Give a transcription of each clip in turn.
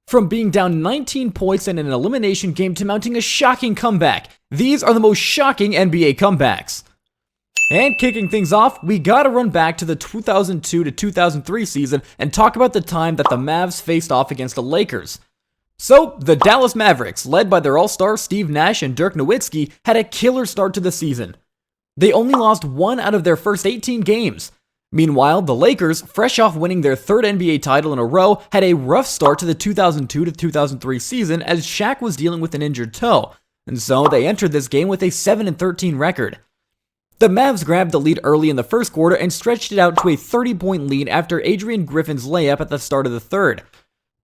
From being down 19 points in an elimination game to mounting a shocking comeback. These are the most shocking NBA comebacks. And kicking things off, we gotta run back to the 2002 to 2003 season and talk about the time that the Mavs faced off against the Lakers. So, the Dallas Mavericks, led by their all-star Steve Nash and Dirk Nowitzki, had a killer start to the season. They only lost 1 out of their first 18 games. Meanwhile, the Lakers, fresh off winning their 3rd NBA title in a row, had a rough start to the 2002 to 2003 season as Shaq was dealing with an injured toe, and so they entered this game with a 7-13 record. The Mavs grabbed the lead early in the first quarter and stretched it out to a 30-point lead after Adrian Griffin's layup at the start of the third.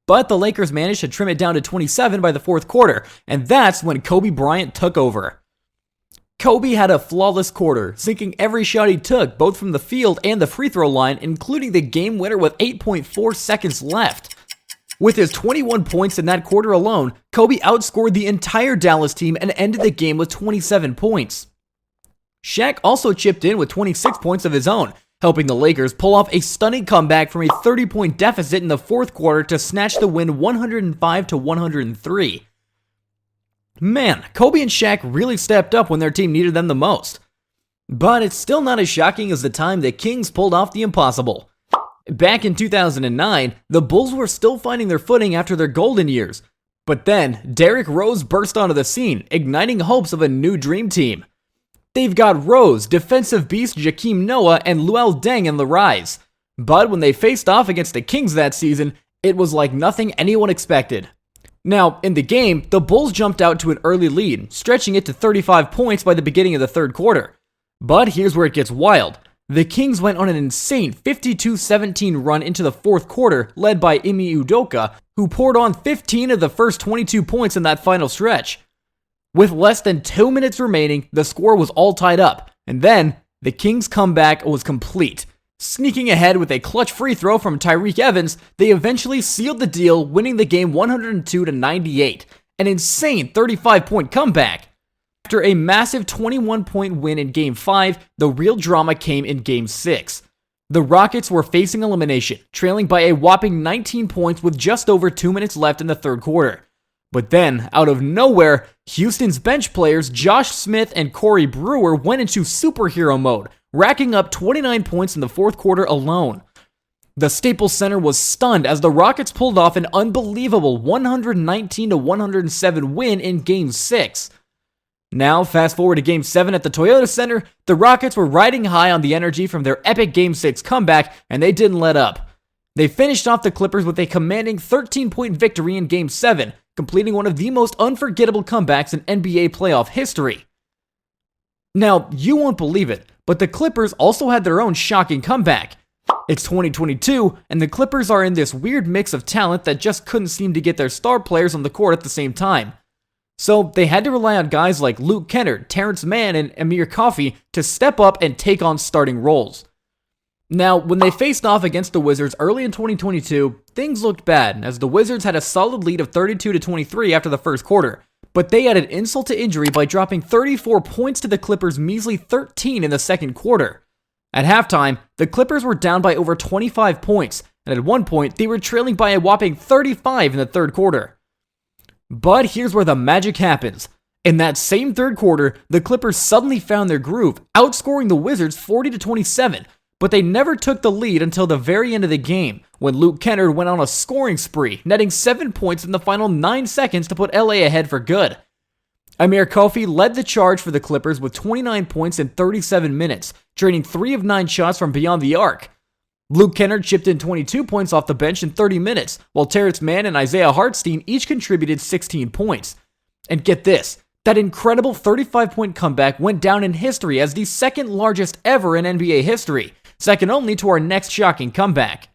But the Lakers managed to trim it down to 27 by the fourth quarter, and that's when Kobe Bryant took over. Kobe had a flawless quarter, sinking every shot he took, both from the field and the free throw line, including the game winner with 8.4 seconds left. With his 21 points in that quarter alone, Kobe outscored the entire Dallas team and ended the game with 27 points. Shaq also chipped in with 26 points of his own, helping the Lakers pull off a stunning comeback from a 30-point deficit in the fourth quarter to snatch the win 105-103. Man, Kobe and Shaq really stepped up when their team needed them the most. But it's still not as shocking as the time the Kings pulled off the impossible. Back in 2009, the Bulls were still finding their footing after their golden years. But then, Derrick Rose burst onto the scene, igniting hopes of a new dream team. They've got Rose, defensive beast Joakim Noah, and Luol Deng in the rise. But when they faced off against the Kings that season, it was like nothing anyone expected. Now, in the game, the Bulls jumped out to an early lead, stretching it to 35 points by the beginning of the third quarter. But here's where it gets wild. The Kings went on an insane 52-17 run into the fourth quarter, led by Ime Udoka, who poured on 15 of the first 22 points in that final stretch. With less than 2 minutes remaining, the score was all tied up, and then the Kings' comeback was complete. Sneaking ahead with a clutch free throw from Tyreke Evans, they eventually sealed the deal, winning the game 102-98, an insane 35-point comeback. After a massive 21-point win in Game 5, the real drama came in Game 6. The Rockets were facing elimination, trailing by a whopping 19 points with just over 2 minutes left in the third quarter. But then, out of nowhere, Houston's bench players Josh Smith and Corey Brewer went into superhero mode, racking up 29 points in the fourth quarter alone. The Staples Center was stunned as the Rockets pulled off an unbelievable 119-107 win in Game 6. Now, fast forward to Game 7 at the Toyota Center, the Rockets were riding high on the energy from their epic Game 6 comeback, and they didn't let up. They finished off the Clippers with a commanding 13-point victory in Game 7, completing one of the most unforgettable comebacks in NBA playoff history. Now, you won't believe it, but the Clippers also had their own shocking comeback. It's 2022, and the Clippers are in this weird mix of talent that just couldn't seem to get their star players on the court at the same time. So they had to rely on guys like Luke Kennard, Terrence Mann, and Amir Coffey to step up and take on starting roles. Now, when they faced off against the Wizards early in 2022, things looked bad, as the Wizards had a solid lead of 32-23 after the first quarter, but they added insult to injury by dropping 34 points to the Clippers' measly 13 in the second quarter. At halftime, the Clippers were down by over 25 points, and at one point, they were trailing by a whopping 35 in the third quarter. But here's where the magic happens. In that same third quarter, the Clippers suddenly found their groove, outscoring the Wizards 40-27, but they never took the lead until the very end of the game, when Luke Kennard went on a scoring spree, netting 7 points in the final 9 seconds to put LA ahead for good. Amir Coffey led the charge for the Clippers with 29 points in 37 minutes, draining 3 of 9 shots from beyond the arc. Luke Kennard chipped in 22 points off the bench in 30 minutes, while Terrence Mann and Isaiah Hartenstein each contributed 16 points. And get this, that incredible 35-point comeback went down in history as the second largest ever in NBA history, second only to our next shocking comeback.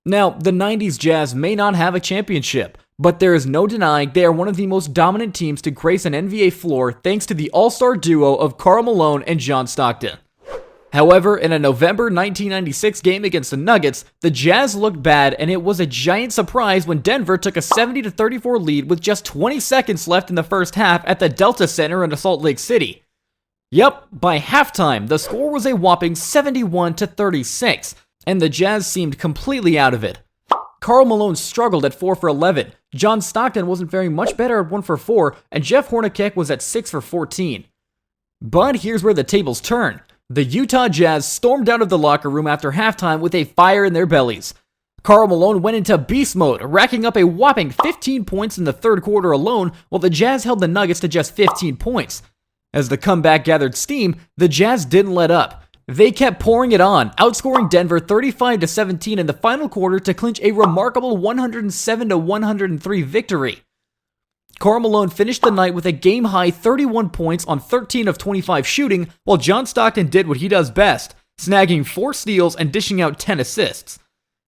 Now, the 90s Jazz may not have a championship, but there is no denying they are one of the most dominant teams to grace an NBA floor thanks to the all-star duo of Karl Malone and John Stockton. However, in a November 1996 game against the Nuggets, the Jazz looked bad, and it was a giant surprise when Denver took a 70-34 lead with just 20 seconds left in the first half at the Delta Center in Salt Lake City. Yep, by halftime, the score was a whopping 71-36, and the Jazz seemed completely out of it. Karl Malone struggled at 4 for 11. John Stockton wasn't very much better at 1 for 4, and Jeff Hornacek was at 6 for 14. But here's where the tables turn. The Utah Jazz stormed out of the locker room after halftime with a fire in their bellies. Karl Malone went into beast mode, racking up a whopping 15 points in the third quarter alone, while the Jazz held the Nuggets to just 15 points. As the comeback gathered steam, the Jazz didn't let up. They kept pouring it on, outscoring Denver 35-17 in the final quarter to clinch a remarkable 107-103 victory. Karl Malone finished the night with a game-high 31 points on 13 of 25 shooting, while John Stockton did what he does best, snagging 4 steals and dishing out 10 assists.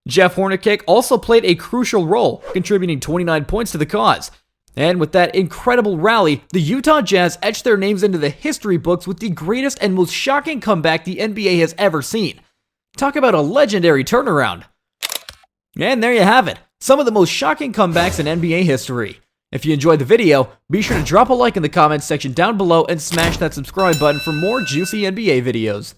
Jeff Hornacek also played a crucial role, contributing 29 points to the cause. And with that incredible rally, the Utah Jazz etched their names into the history books with the greatest and most shocking comeback the NBA has ever seen. Talk about a legendary turnaround. And there you have it, some of the most shocking comebacks in NBA history. If you enjoyed the video, be sure to drop a like in the comments section down below and smash that subscribe button for more juicy NBA videos.